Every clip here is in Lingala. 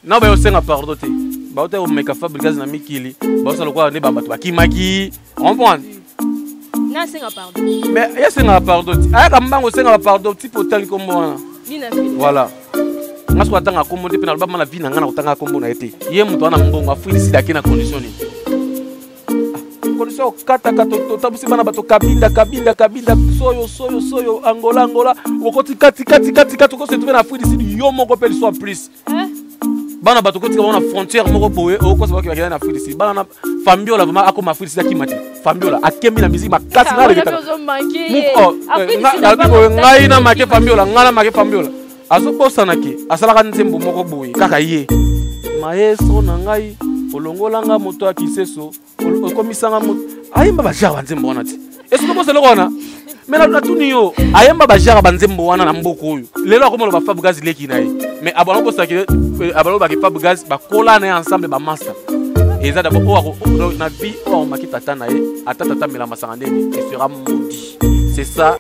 Na ba yosenga pardon te. Ba ote o meka Fabregas na mikili. Ba osala kwa ne ba bato bakimaki. Comprendre? Na senga pardon. Mais ya senga pardon te. Aya ka mbango senga pardon ti potali kombo wana. Nina fili. Voilà. Ngaso atanga kombo te pe na ba na vie na ngana kotanga kombo na ete. Ye muto ana mbongo afili sida kina condition ni. Condition kata tabusi bana bato kabinda soyo Angola okoti kati ko se trouver na Afrique du Sud yo moko pe soit plus bana bato koti ka na frontière moko boye o ko se ba ki na Afrique du Sud bana na Fambiola vraiment akoma Afrique du Sud akimati Fambiola akemi na musique makasi na leketa ngai na make Fambiola ngala make Fambiola azo bosana ke asalaka nzembo moko boye kaka ye maestro na ngai olongolanga moto akiseso okomisanga moto ayemba bajara banzembo wana ti esko boselo kona mais na tuni yo ayemba bajara banzembo wana na mboko oyo lelo akomona ba Fabregas leki na ye mais abalo bosaki abalo ba Fabregas bakola na ensemble ba master eza d'abord na vie o makita tata na ye atata mela masanga ndeni il sera maudit c'est ça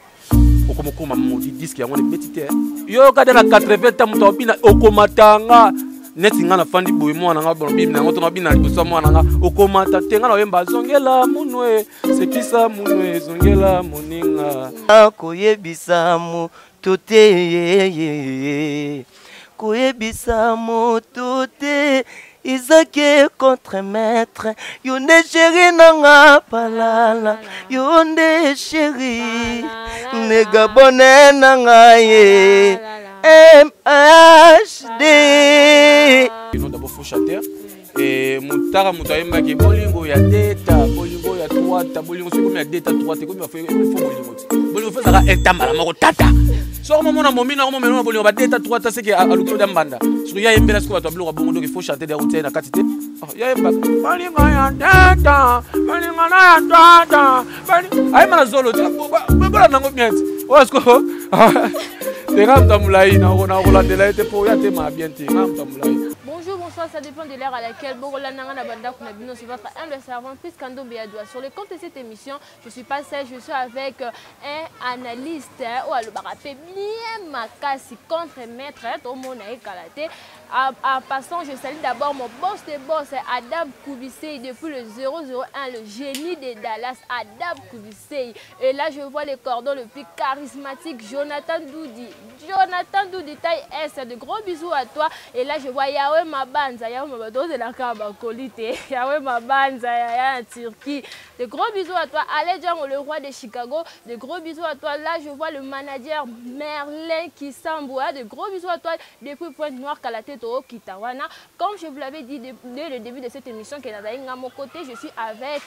okomokoma maudit disque yango ne petite yo kada na 80 ta moto obina okomatanga neti ngana fandi boy mwana nga bon bim na ngoto na bina liboso mwana nga okomata te ngana yemba zongela munwe sekisa munwe zongela moninga koyebisa mu tote koyebisa mu tote Isake contre maître yonde chéri nanga palala yonde chéri nega bonne nanga ye MHD. Nous d'abord faut chanter et mutara mutayemba ki bolingo ya deta bolingo ya twata bolingo c'est comme ya deta twata comme il faut faire ça entamba mako tata so mo mona momina mo mena bolingo ba deta twata c'est que alukilo dambanda sur ya yembela sko bato bloko bongo donc il faut chanter des routines na katite ya yemba bolingo ya deta bolingo na ya twata ay mana zolo bola nango mienti o sko Bonjour, bonsoir, ça dépend de l'heure à laquelle c'est votre humble servant Piscando Béadoua. Sur le compte de cette émission, je suis pas seule, je suis avec un analyste ou alors bien makasi contre maître au Monaï Kalaté. En passant, je salue d'abord mon boss de boss, Adam Koubissei, depuis le 001, le génie de Dallas, Adam Koubissei. Et là, je vois les cordons le plus charismatique, Jonathan Doudi. Jonathan Doudi, taille S, de gros bisous à toi. Et là, je vois Yahweh Mabanza, Yahweh Mabanza, de la Kabakolité, Yahweh Mabanza, Yahweh en Turquie. De gros bisous à toi, Aledjan, le roi de Chicago. De gros bisous à toi. Là, je vois le manager Merlin Kissamboua. De gros bisous à toi, depuis Pointe-Noire, Kalaté. Kitawana. Comme je vous l'avais dit dès le début de cette émission, que à mon côté, je suis avec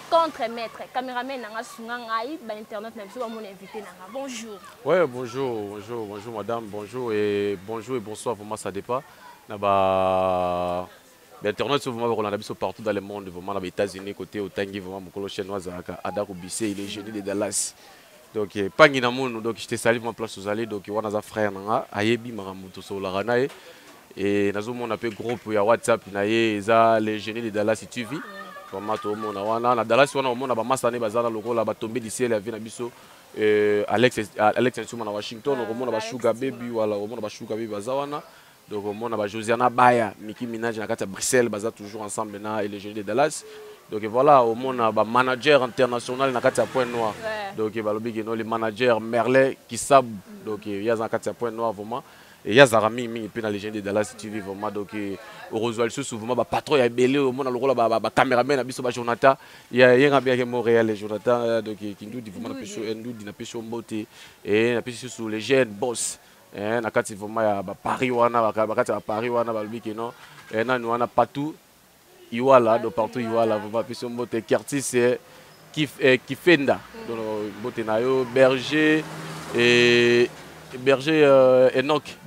contre-maître, caméraman Nanga Sungangaï, internet, mon invité Nanga. Bonjour. Ouais, bonjour madame, bonjour et bonsoir, vraiment ça dépend. Internet, on a partout dans le monde, vraiment les États-Unis, côté au Tangi, vraiment mon colo chinois, Ada Koubissei, il est génie de Dallas. Donc pas ni namoun donc je te salue mon place aux allées donc wana za frère nanga ayebi maramuto so la ranae et nazo mon appel groupe ya WhatsApp na ye za les génies de Dallas TV vraiment to mona wana na Dallas wana mona ba masane bazana lokola ba tomber du ciel ya vina biso Alex Nsuma na Washington on mona ba Sugar Baby wala on mona ba Sugar Baby bazawana donc on mona ba Josiana Baya Nicki Minaj na kata Bruxelles baza toujours ensemble na et les génies de Dallas. Donc voilà, au monde, un manager international dans le point noir. Donc les managers Merlin qui savent. Donc il y a un point noir vraiment. Et il y a Zarami, il y a la légende de Dallas TV vraiment. Donc au Roswell, souvent, le patron est belé, au monde, le caméraman, le Jonathan. Il y a un bien Montréal, Jonathan, donc qui nous dit vraiment la pêche beauté. Et la pêche sur les jeunes boss. Et la carte vraiment Paris, Paris, et nous on a partout. Iwala, donc partout Iwala, vous voyez, son mot quartier c'est Kifenda, donc Nayo, Berger et Enoch,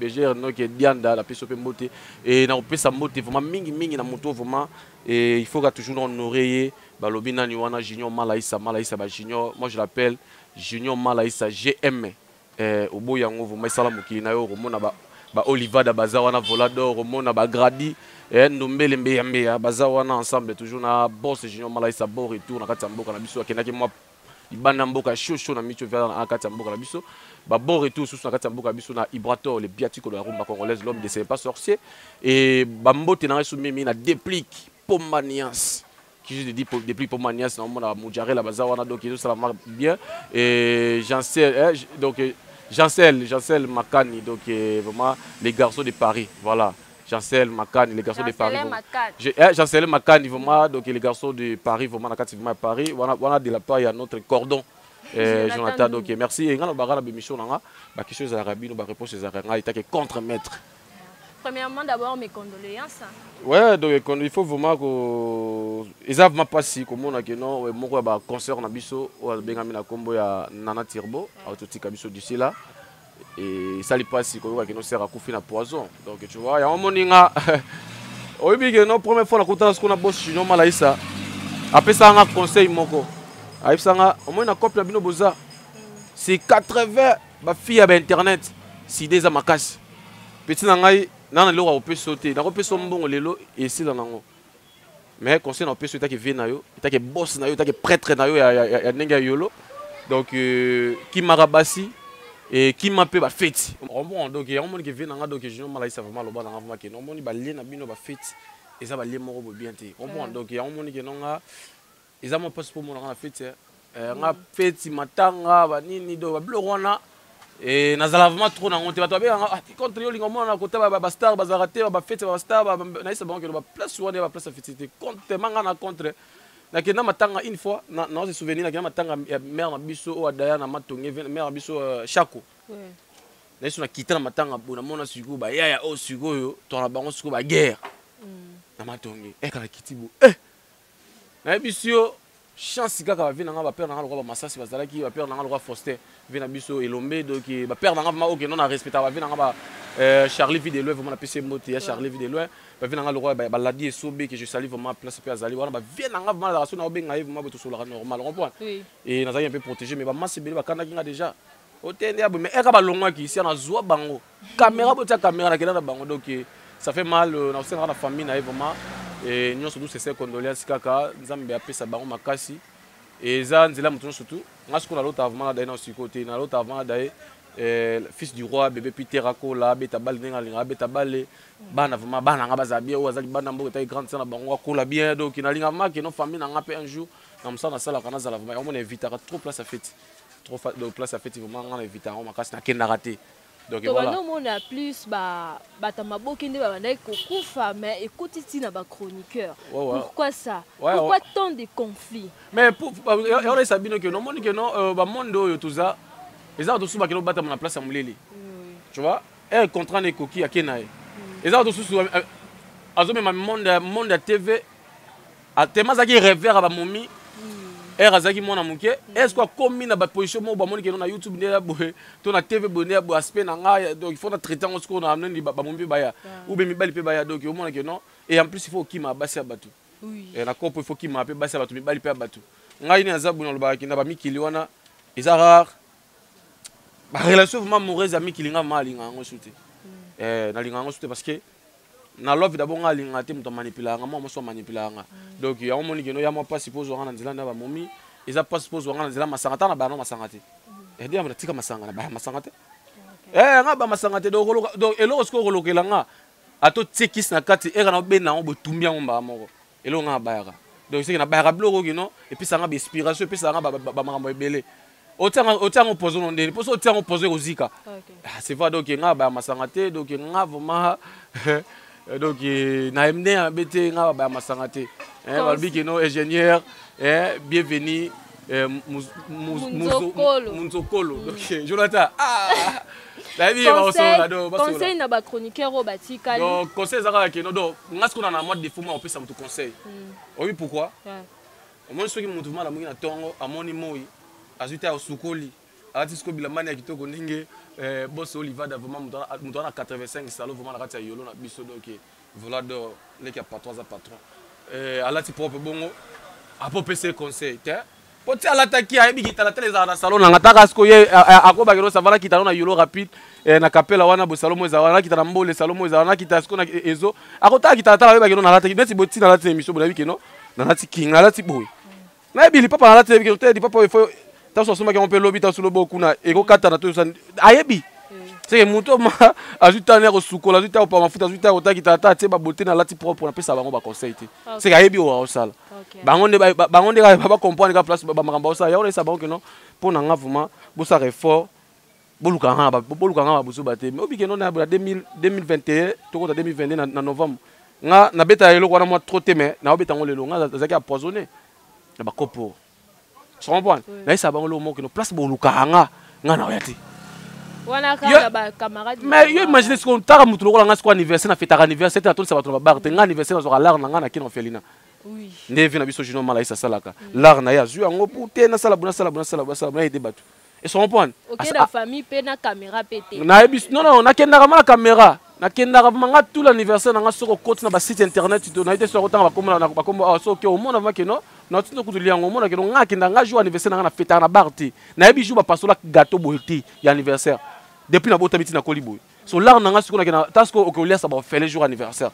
et Dianda, la pêche moté et na opé sa moté vraiment mingi na moto vraiment et il faut toujours honorer balobina niwana Junior Malaïsa ba Junior, moi je l'appelle Junior Malaïsa GM au boyango vraiment sala mokili na yo romona ba Oliva da bazawana Volador romona ba Gradi et nous mettons bazawana ensemble toujours na boss Junior Malaïsa bon retour na katamboka na biso akenaki moi ibana mboka chaud na micho vers na katamboka na biso bon retour sous na kati ya mboka biso na Ibrator le biatiko de la rumba congolaise, l'homme de c'est pas sorcier et bambote na resu mimi na déplique Pomanias qui je dis déplique Pomanias na mona Mujare la baza wana donc ça marche bien et Jancel Makani donc vraiment les garçons de Paris, voilà. Jancel Makani, les garçons de Paris. Jancel Makani, vraiment, donc les garçons de Paris, vraiment, à Paris. On a de la part, il y a notre cordon. Jonathan, donc merci. Et quand on a des missions, on a quelque chose à Arabi, on a réponse aux Arabes, il est contre-maître. Premièrement, d'abord, mes condoléances. Ouais, donc il faut vraiment que. Ils savent pas si, comme on a que non, mon concert, on a biso, on a bien mis la combo à Nana Tirbo, à Autotique Abisso d'ici là. Et ça lui passe si on sert à couper la poison. Donc tu vois, il y a un moment où il y a une première fois qu'on a bossé chez Malaïsa. Après ça, on a un conseil. Après ça, on a un couple de boza. C'est 80 filles à Internet. C'est des amakas. Petit nangai, nan le on peut sauter. On peut sauter bon le et c'est là nango. Mais conseil on peut sauter que vient nayo, que boss nayo, que prêtre nayo ya nenga yolo. Donc qui marabasi. Et qui m'a fait fête. Bon, donc il y a un monde qui vient dans donc je ne sais pas vraiment le bas dans la que non monde ba lien na bino ba fête et ça ba lien moko bien té. Bon, donc il y a un monde qui non nga ils ont pas pour mon na fête nga fête matanga ba nini do ba blorona et nazala vraiment trop na honte ba to ba contre yo lingo mona côté ba star ba zarate ba fête ba star ba na isa bon que ba place souvent ba place fête contre manga na contre. Nakena matanga une fois na se souvenir nakena matanga mère na biso o adaya na matonge mère na biso Chako. Na biso na kita na matanga bona mona siko ba yaya o siko yo to na bango siko ba guerre. Na matonge kala kitibo na biso chance kaka ba vina nga ba père na nga ba masasi bazalaki ba père na nga le roi Faustin vina biso elombe donc ba père na nga ma ok non na respecta ba vina nga ba Charlie Videloin vraiment la PC moté ya Charlie Videloin ba vina nga le roi ba ladi et sobe que je salue vraiment place pe azali wana ba vina nga vraiment la raison na obenga vraiment ba to sur la normal comprendre et na zali un peu protégé mais ba masibeli ba kanaki nga déjà otende abo mais eka ba longwa ki ici na zwa bango caméra botia caméra na kena na bango donc ça fait mal na osena na famille na vraiment et nous surtout c'est condoléances kaka nzambe apesa bango makasi et za nzela mutu surtout ngasko na lota vraiment na aussi côté na lota avant d'ailleurs fils du roi bébé Peter akola beta bal ninga linga beta balé bana vraiment bana nga bazabie ou azali bana mboka taille grande sana bango akola bien donc na linga ma que nos famille na nga pe un jour na msa na sala kana za vraiment on invitera trop place à fête trop de place à fête vraiment on invitera makasi na kenda raté. Donc voilà. On a plus mais écoutez chroniqueur. Pourquoi ça? Pourquoi tant de conflits? Mais pour on sabino que non monde que non ba monde tout ça. Les autres sous bakelo battre na place à muleli. Tu vois? Un contrat ne coquille à Kenaï. Les autres sous azo même monde TV a tellement ça qui revers à ba momi. Razaki mona muke est-ce que comme na ba position mo ba moni ke na YouTube ndela boye to na TV bonne bo aspect na nga donc il faut na traiter on ce qu'on a amené ba mombi baya ou be mi bali pe baya donc au mona ke non et en plus il faut qui m'a basi abatu et na kopo il faut qui m'a pe basi abatu mi bali pe abatu ngai ni azabu na lobaki na ba mikili wana eza rare ba relation vraiment amoureuse ami kilinga malinga ngo souté na linga ngo souté parce que na love d'abord nga linga te muto manipula nga mo so manipula nga donc ya omoni ke no ya mo pas suppose nga na nzela na ba momi eza pas suppose nga na nzela masangata na ba no masangate et dia mna tika masanga na ba masangate nga ba masangate donc elo sko kolokela nga ato tsekis na kati era na be na o botumbia ngomba moko elo nga bayaka donc c'est que na bayaka bloko kino et puis ça nga ba inspiration et puis ça nga ba makambo ebele autant opposé non ndeni pour autant opposé kozika c'est vrai donc nga ba masangate donc nga vraiment donc na MD abete nga ba masangate balbi no ingénieur bienvenue Munzokolo donc Jonathan la vie va au conseil na ba chroniqueur au batikali donc conseil zaka ke no donc ngasko na mode de fuma on peut ça mutu conseil oui pourquoi au moins ceux qui mouvement la mwina tongo amoni moi azuta osukoli ati sko bilamani kitoko ndenge boss Olivada vraiment mutu na 85 salon vraiment na kati ya yolo na biso donc voilà donc les qui a pas 3 ans patron alati propre bongo apo PC conseil te poti alataki ayebi kitala tele za na salon na ngataka sko ye akoba kero savala kitala na yolo rapide na kapela wana bo salon moza wana kitala mbole salon moza wana kita sko na ezo akotaka kitala tala ayebi kero na alataki beti boti na alati émission bonabi keno na alati king na alati boy na yebi li papa na alati kero te di papa il faut ta so soma ke on peut lobby ta solo beaucoup na e ko kata na to ayebi c'est que muto ma ajuta na ko sukola ajuta pa mafuta ajuta ko taki tata te ba beauté na lati propre na pesa bango ba conseil te c'est que ayebi o sala bango nde ba comprendre ka place ba makamba osala ya ona sa bango que non pour na nga vraiment bo sa effort boluka nga ba buso ba te mais obi que non na 2021 to ko 2022 na novembre nga na beta eloko wana moi trop te mais na obeta ngo lelo nga zaki empoisonné na ba kopo tu comprends na isa bango lo mo que no place boluka nga na oyati wana ka ba camarade mais yo imagine ce qu'on tara mutu lokola nga siko anniversaire na fête anniversaire na to sa bato ba bar te nga anniversaire na zo lar na nga na kino felina oui ndevi na biso jino mala isa salaka lar na ya zu yango puté na sala buna na ide batu et se comprendre OK la famille pe na caméra pété na ebis non nakenda kama la caméra nakenda kama tout l'anniversaire na nga soko côté na ba site internet to na ite soko tanga ba kombo so ke au monde avant que non na tino kutulia ngo mona ke no nga kenda nga jour anniversaire na nga na fête na bar te na ebi jour ba pasola gâteau boité ya anniversaire depuis na bota biti na koliboy so lar na nga siko na kena tasko o ko lia sa ba faire jour anniversaire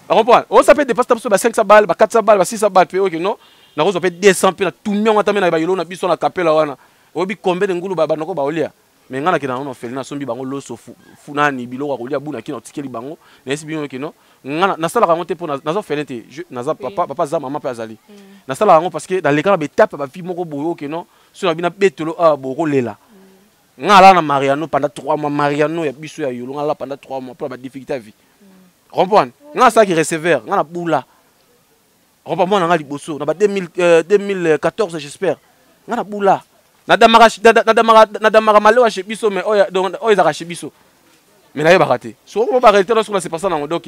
comprends on ça peut dépasser ta ba 500 balles ba 400 balles ba 600 balles pe OK non na ko peut 200 pe na tout mion ngata na ba yelo na biso na capella wana obi combien de ngulu ba nako ba olia mais ngana kena no feli na sombi bango loso funani biloko kolia buna kina tikeli bango na esi bino ke no ngana na sala kango te pour na zo felente na za papa za maman pe azali na sala kango parce que dans les cas ba étape ba vie moko boyo ke no so na bina betolo a boko lela ngala na Mariano pendant 3 mois Mariano ya biso ya yolo ngala pendant 3 mois pour ba difficulté à vie comprendre ngana ça qui receveur ngana bula comprendre moi na liboso na ba 2014 j'espère ngana bula na damara malewa chez biso mais oya za chez biso mais na ye baraté so ko ba réalité sur c'est pas ça na donc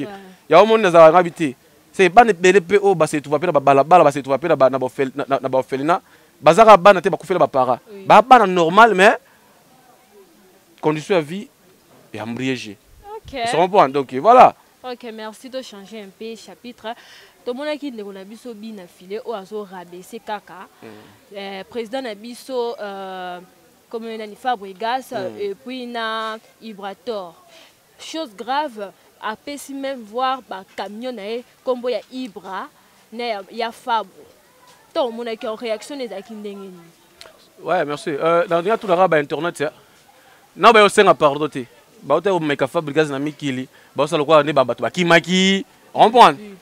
ya au monde na za ngabité c'est ba ne belepe o ba se tu va pe na bala ba se tu va pe na ba felina bazaka bana te ba kufela ba para ba bana normal mais condition de vie et embriagé OK ça comprend donc voilà OK merci de changer un peu chapitre to mona ki ndeko na biso bi na filé o azo rabaisser kaka président na biso comme Nani Fabregas et puis na Ibrator chose grave après si même voir ba camion na kombo ya Ibra na ya Fab to mona ki en réaction les akindengeni ouais merci dans tout la ba internet na ba yo senga pardon te ba o te o meka Fabregas na mikili ba o sala kwa ne ba bato ba kimaki comprendre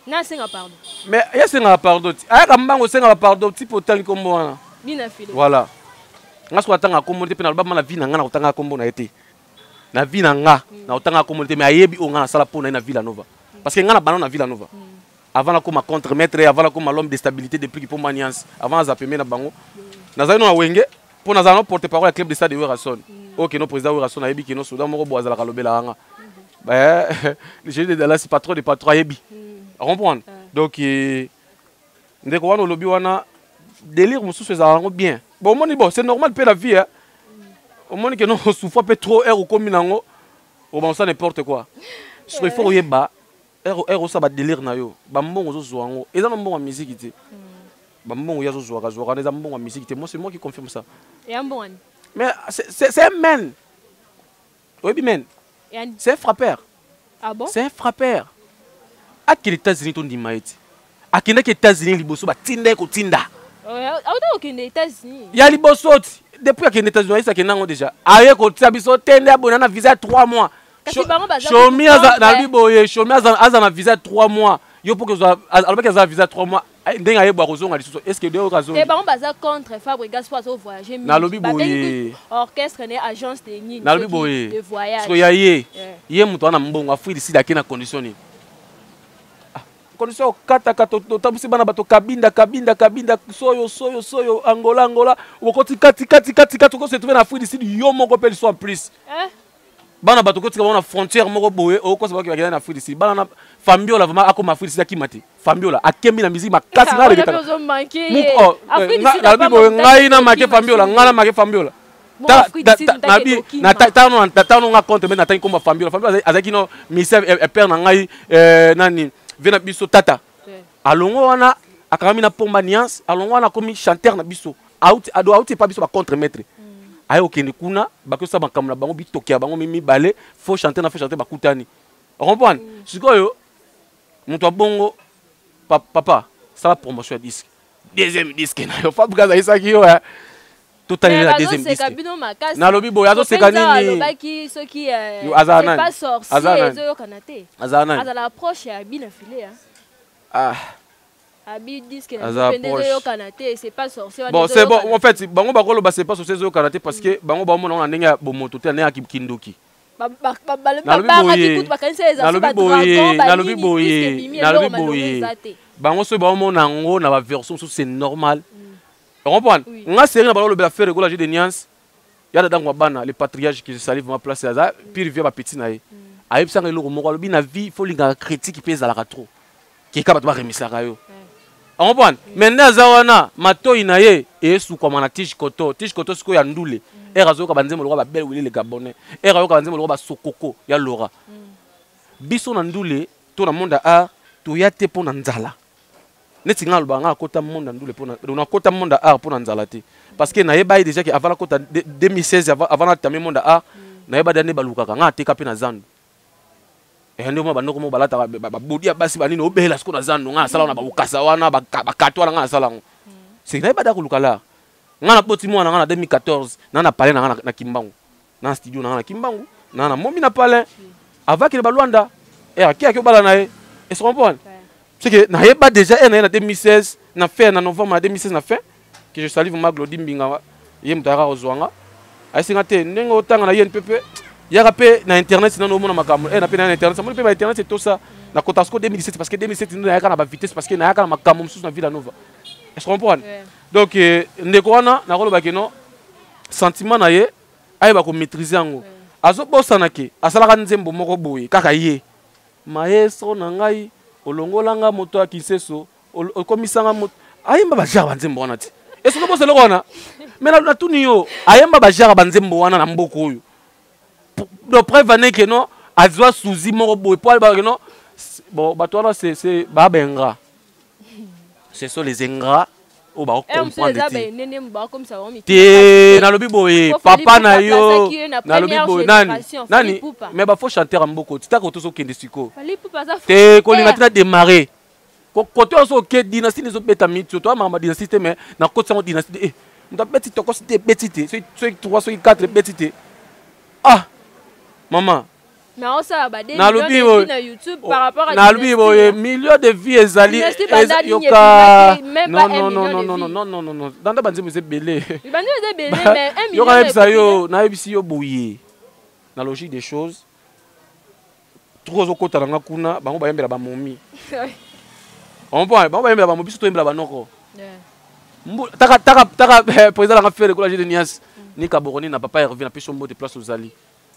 na senga pardon mais ya senga pardon aya kambango senga pardon ti potangi kombo wana bina filé voilà nga so atanga kombo te pe na ba na vie na nga na otanga kombo na été na vie na nga na otanga kombo te mais ayebi o nga na sala pona na Villa Nova parce que nga na banana na Villa Nova avant la comme contre-maître avant la comme l'homme de stabilité depuis pour maniance avant za pemé na bango na za no na wenge pour na za no porte-parole à club de stade de Werason OK no président Werason ayebi ki no soudan moko boazala kalobela nga bah le génie de Dallas c'est pas trop de patron ayebi comprendre donc ndeko wana lobby wana délire mususu ezango bien bon moni bon c'est normal pe la vie hein au moins que non souffre pas trop air ou comme nango ou bon ça n'importe quoi ce qu'il faut yeba air ça ba délire na yo ba mbongo zo zwango eza na mbongo musique te ba mbongo ya zo zwaka zwaka eza mbongo musique te moi c'est moi qui confirme ça et un bon mais c'est un man oui men c'est un frappeur ah bon c'est un frappeur à quel États-Unis ton dimaïti à quel États-Unis liboso ba tinda ko tinda aux États-Unis ya liboso depuis à quel États-Unis ça kenango déjà aye ko tsabiso tenda bonana visa 3 mois shomi na biboye shomi azana visa 3 mois yo pour que alors que ça visa 3 mois ndenga yeba kozonga lisusu est-ce que deux occasions et baron baza contre Fabregas pour voyager na lobi boye orchestre né agence de nini na lobi boye de voyage so ya ye muto ana mbongo afili sida kena condition ni condition kata tabusi bana bato kabinda soyo Angola okoti kati ko se trouver na Afrique du Sud yo moko pe so en plus bana bato ko tika na frontière moko boye o ko se ba ki na Afrique du Sud bana Fambiola vraiment akoma Afrique du Sud kimati Fambiola akembi na musique makasi na reketa na bibo ngai na make Fambiola ngala make Fambiola ta nga compte mais na tangi komba Fambiola azaki no ministère père na ngai nani vena biso tata alongo wana akami na pomba niance alongo wana komi chanteur na biso auti pa biso ba contre maître ayo okende kuna bakosa makamula bango bitokia bango mimi balé faut chanter bakutani comprendre sikoyo muto bongo papa ça la promotion ya disque deuxième disque na yo Fab Gaza isaki yo hein totalement la deuxième disque na lobi boya zo seka nini lobaki soki Azana pas sorcier zo kanate Azana azala approche ya bina filé hein ah abi disque na pende yo kanate c'est pas sorcier bon c'est bon en fait bango bakolo ba c'est pas sorcier zo kanate parce que bango ba mona ndenge ya bomoto te na ya kindoki bango so ba mona ngo na ba version c'est normal. On comprend? On a serré le faire de de nuances. Il y a dedans bana les patriarches qui se salivent ma place ça puis il vient ma petite naïe. Aïe ça le moro le na vie faut linga critique qui pèse à la ratro. Qui est capable de remettre ça yo. On comprend? Maintenant zawana mato inaye et sous comme na tige koto siko ya ndule. Era zo ka banzemo le roi ba bel wili le gabonais. Era yo ka banzemo le roi ba sokoko ya lora. Biso na ndule to na monde a to ya te po na nzala. Neti nga loba nga kota monde ndule pona na kota monde art pona nzala te parce que na yeba déjà que avant la kota 2016 avant na tamé monde art na yeba dane balukaka nga te kape na zandu e hande mo banoko mo balata ba bodi ya basi banini obela siko na zandu nga sala na ba ukasa wana ba katwa nga sala ngo c'est na yeba da kulukala nga na poti mo na nga na 2014 na parler na nga na Kimbangu na studio na nga na Kimbangu na momi na parler avant que ba Luanda et qui a que bala na e se comprend. C'est que na yeba déjà en 2016 na fait en novembre 2016 na fait que je salue vraiment Glody Mbinga yemtara ozwanga asinga te ndenge otanga na INPP ya rapé na internet na no mona makambo na pe na internet ça mon pe ba internet c'est tout ça na Kotasco 2017 parce que 2017 na yaka na ba vitesse parce que na yaka na makambo mususu na Villa Nova est-ce qu'on comprend donc ndeko wana na koloba ke no sentiment na ye ayeba ko maîtriser ngo azo bosana ke asalaka nzembo moko boye kaka ye maestro na ngai olongolanga moto akiseso okomisanga moto ayemba bajara banzembo wana ti est-ce que bosse le wana mais na tuni yo ayemba bajara banzembo wana na mboko oyo do preuve que non azwa souzi moko boy poil ba que non bon bato wana c'est ba benga ce sont les ingrats o ba comprendre ti na lobi boy papa na yo na lobi boy nani mais ba faut chanter en mboko ti ta ko to so kende siko te ko linga tina démarrer côté oso ke dynastie les autres mito toi mama dynastie mais na côté sa dynastie on beti to ko c'était betité ceux 3 ceux 4 betité ah maman mais on ça ba des millions na YouTube par rapport à na lui millions de vies ezali yoka non dans banzi c'est belé mais 1 million yo na ebisi yo boye na logique des choses trop okota nga kuna bango bayembela ba momi on peut bango bayembela ba mobi surtout yembela ba noko taka président nga faire collage de Nias ni Kaboroni na papa revient na piso mbote place aux ali.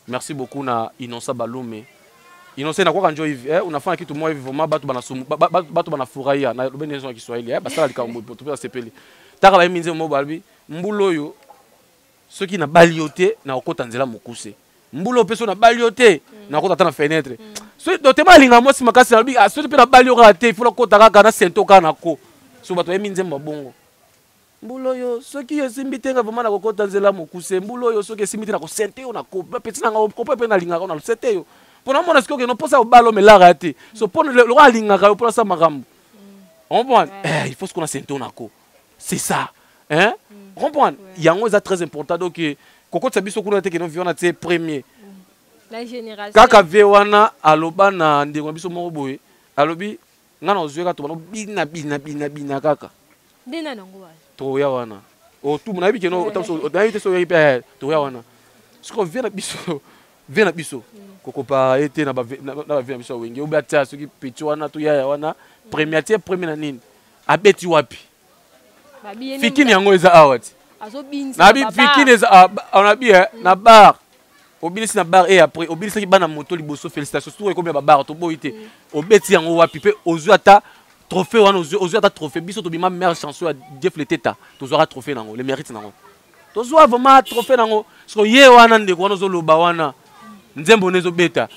Merci beaucoup na Innocent Balome. Innocent na kwa kanjo hivi unafanya kitu moja hivi vraiment batu banafurahia na lobeni nzo ya Kiswahili basala likambo poto pesa sepeli. Taka ba minze mo balbi mbulo yo soki na baliote na okota nzela mokuse. Mbulo peso na baliote na okota ta na fenêtre. So dote malinga mo si makasi albi so pe na balio rate il faut okota kaka na sento kana ko. So bato minze mbongo. Mbulo yo soki esimbi tenga vraiment na kokota nzela mokuse mbulo yo soki esimbi na ko sente yo na ko petit na ko pe na linga na sente yo pona mona siko ke no posa obalo melara ate so pona le roi linga ka pona sa makambo on comprend il faut ce qu'on a sente na ko c'est ça hein on comprend yango est très important donc kokota biso kuna te ke no viona te premier la génération kaka vewana aloba na ndeko biso moko boye alobi ngana ozweka to bina kaka ndena nango toya wana o tout mon avis que non on été sur hyper toya wana ce qu'on vient na biso koko pa été na vient biso wengi o batia ce qui petit wana to ya wana premier na nini abeti wapi fikini yango eza awati na bi fikini eza on a bien na bar obilisi na bar et après obilisi ki bana moto liboso félicitations tout comme ba bar to boité obeti yango wapi pe ozuata trophée wana aux ata trophée biso to bima meilleure chanson à Jeff le teta to zora trophée nango le mérite nango to zora vraiment trophée nango so ye wana ndeko wana zo loba wana nzembo nezo beta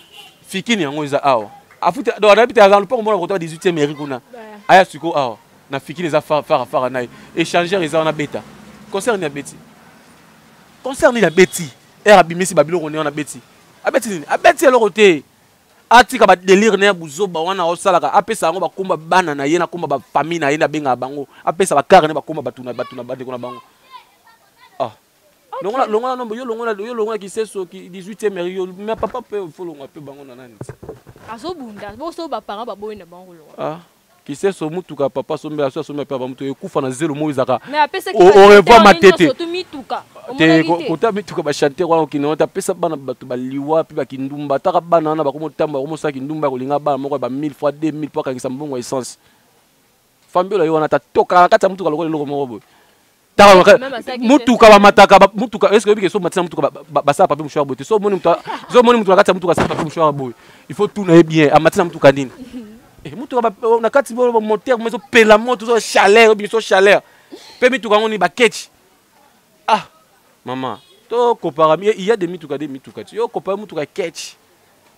fikini yango eza awa afuta do na bita za po mona ko 18e mairie kuna aya siko awa na fikini za fara nayi échanger eza wana beta concerne ya beti era bimisi babilo ko ne wana beti abeti nini abeti alors côté atika ba délire na buzoba wana osalaka apesa yango bakomba bana na ye na komba ba famille na ye na benga bango apesa ba carnet bakomba batuna bande kona bango ah longola nombo yo longola ki seso ki 18e mairie mais papa peut faut longola pe bango na nani azobunda boso ba parents ba boyena bango lo ah qui sait so mutuka papa sombe aso sombe pa ba mutu ekufa na zelo mo izaka mais apesa ki au revoir ma tete te kota mituka ba chanter wa okino ta pesa bana batu ba liwa pe ba kindumba taka bana na ba komo tamba komo sa kindumba kolinga ba moko ba 1000 fois 2000 fois kangisa mbongo essence fambiola yo wana ta toka kata mutuka lokolo loko moko boy taka mutuka ba mataka mutuka est-ce que bike so matina mutuka ba sa papier mouchoir boy so moni mutuka kata mutuka sa papier mouchoir boy il faut tout na bien a matina mutuka nini mutuka na kati bo moteur mais so pela moto so chaleur bien so chaleur pe mituka ngoni ba ketch ah maman to compara il y a des mituka yo compara mutuka ketch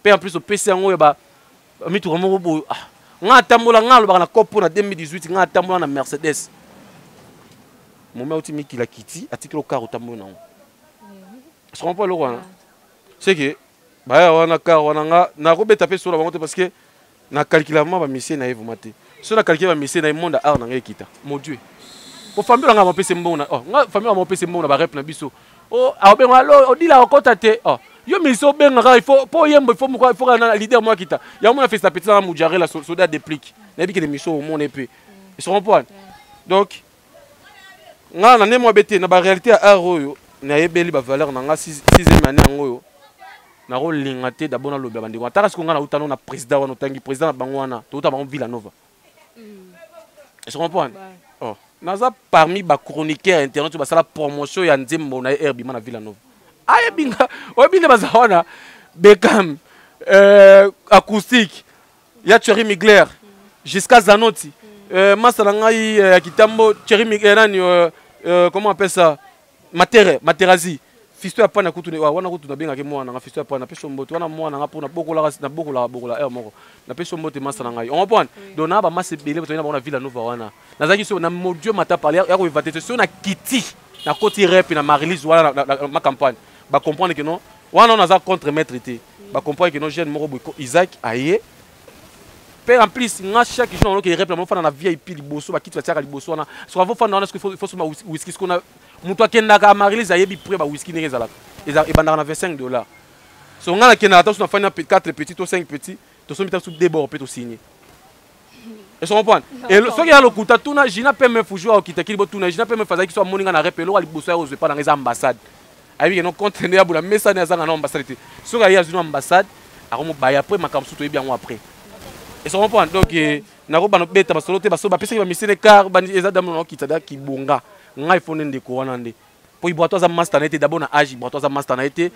pe en plus au PC ngo ba mituka moko bo ah nga tambola nga lo ba na kopo na 2018 nga tambola na Mercedes moment où Miki la kiti atikelo car tambola na je comprends pas le roi c'est que ba wana car wana nga na ko beta pe sur la bango parce que na calculement ba mission na evumate so na calculer ba mission na monde art na ngekita mon dieu ko famille nga mopese mbona oh nga famille nga mopese mbona ba rep na biso oh abenga lo odila okota te oh yo mission benga il faut po yembo il faut na leader moi kita ya mona fait sa petite na mujare la soldat déplique na bi que les missions au monde épée ils seront point donc nga na ne mo bete na ba réalité art oyo na yebeli ba valeur na nga 6e année ngoyo na rolinga te d'abord na lobe bandiko ataka sikonga na utano na président wana tangi président na bango wana to uta bango Villanova je comprends oh naza parmi ba chroniqueurs internet ba sala promotion ya nzembo na herbi mana Villanova aye binga obine bazawana Beckham acoustique ya Thierry Mugler jusqu'à Zanotti masala ngai ya kitambo Thierry Mugler nani comment on appelle ça Materazzi fisto ya pana kutu wana kutu na benga ke mwana nga fisto ya pana peso mbote wana mwana nga pona bokola moko na peso mbote masala ngai on comprend donc na ba masse belé to na bona Villanova wana nazaki so na mon dieu mata parler ya ko evate so na kiti na koti rap na Marilise wana ma campagne ba comprendre que non wana on a contre maître té ba comprendre que non jeune moko boy Isaac aye pe en plus nga chaque jour on que rap na fana na VIP liboso ba kiti ba liboso wana so va fana est-ce qu'il faut so ma whisky ce qu'on a mutu akendaka Marilise ayebi prix ba whisky ndenge ezalaka ebandaka na $25 so nga nakendaka ta so na fani na 4 petits to 5 petits to so mita so débord pe to signer et so comprendre et soki ya lokuta tuna jina pe me fujo okita kili botuna jina pe me fazaki so moninga na rep lo liboso ya ozepa na ambassade ayebi no conteneur ya bula message azanga na ambassade te soki ya zuna ambassade akomo baya après makamsu to yebi yango après et so comprendre donc na ko bano beta basolo te baso ba pesa ba misene car bani ezada mo okita da kibonga ngai fone ndeko wana nde po iboto za master na été d'abord na agi iboto za master na été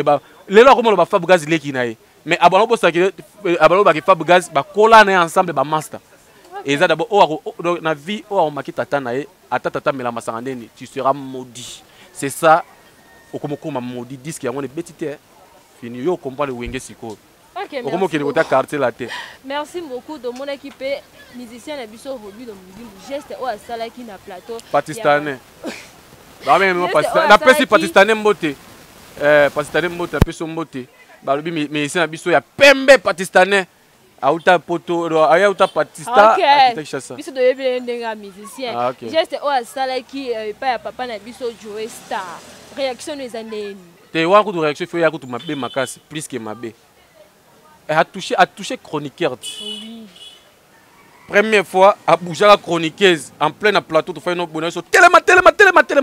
ba lelo ko mo ba Fab Gaz leki na ye mais abano bo sakile abano ba ki Fab Gaz ba kola na ensemble ba master eza d'abord o na vie o makita tata na ye atata mela masanga ndeni tu seras maudit c'est ça okomokoma maudit disque yango ne betite fini yo comprendre wenge siko. Ok, merci beaucoup de mon équipe musicien na biso Robi de Muzimbu geste o asala ki na plateau pakistanais ba même na pesi pakistanais mbote pakistanais mbote peso mbote ba lobi musicien na biso ya pembe pakistanais auta poto aya auta Pakistan akita biso de yebele ndenga musicien geste o asala ki pa ya papa na biso Joe Star réaction les années te wa ko de réaction faut ya ko to mabe makasi plus que mabe a touché chroniqueur. Oui. Première fois, à bouger la chroniqueuse en plein plateau, tu fais une bonne chose. Tellement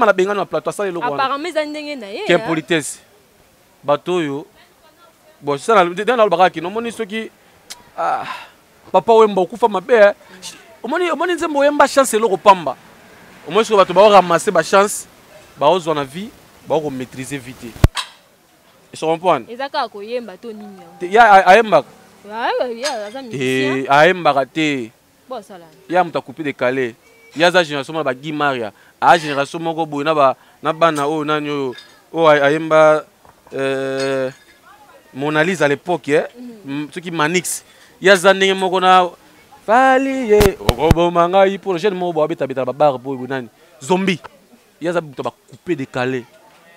la benga na plateau, ça le logo. Apparemment, ça n'engage na ye. Quelle politesse. Bateau yo. Bon, ça dans le baraki, non moni soki ah papa wemba kufa mabe. Omoni nzembo wemba chance le pamba. Omoni so bato ba ramasser ba chance, ba ozo na vie, ba ko maîtriser vite. Ils se comprennent. Ezaka ko yemba to nini. Ya ayemba. Ya za musicien. Ayemba te. Bon sala. Ya muta couper de Calais. Ya za génération ba Guy Maria. A génération moko boy na bana o nanyo o ayemba Mona Lisa à l'époque ceux qui Manix. Ya za ndenge moko na fali ye obo manga yi pour jeune moko beta ba bar boy nani. Zombie. Ya za muta ba couper de Calais.